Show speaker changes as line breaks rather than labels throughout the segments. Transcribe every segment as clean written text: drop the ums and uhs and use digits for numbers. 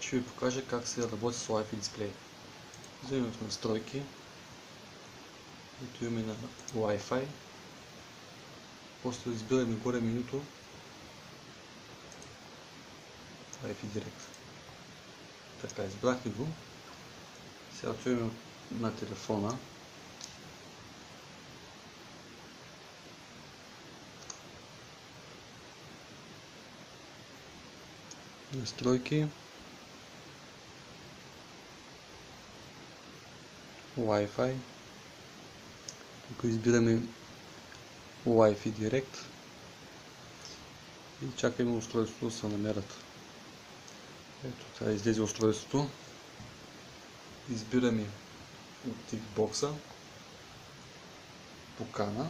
Ще ви покажа как се работи с Wi-Fi дисплей. Вземем в настройки. Ето имаме на Wi-Fi. После избираме горе менюто Wi-Fi Direct. Така, избрахме го. Сега отиваме на телефона. Настройки. Wi-Fi. Тук избираме Wi-Fi Direct и чакаме устройството да се намерят. Ето, сега излезе устройството. Избираме от тикбокса покана.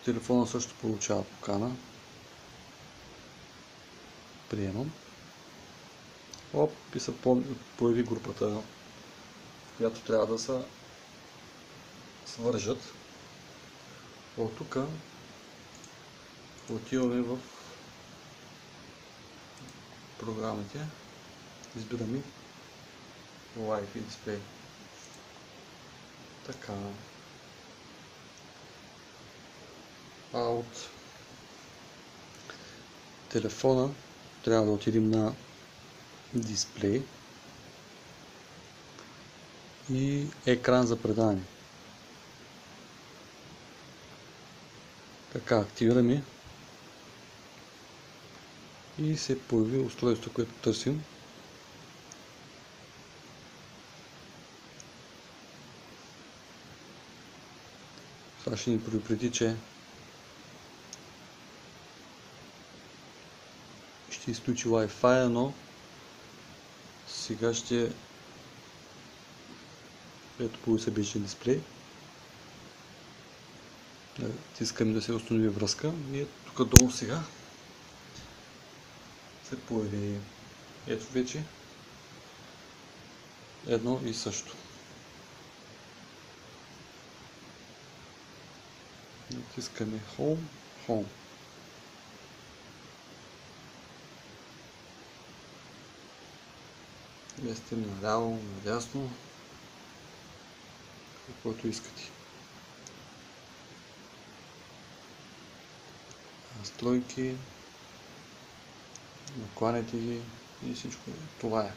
Телефона също получава покана. Приемам. Оп, и се появи групата, в която трябва да се свържат. От тук отиваме в програмите, избираме Wi-Fi дисплей. Така. А от телефона трябва да отидем на дисплей и екран за предаване. Така, активираме и се появи устройство, което търсим. Това ще ни предупреди, че ще изключи Wi-Fi, но сега ще ето появи се беше дисплей. Искаме да се установи връзка и тук долу сега се появи ето вече едно и също. Натискаме Home. Местим наляво, надясно, каквото искате. Настройки, накланяте ги и всичко. Това е.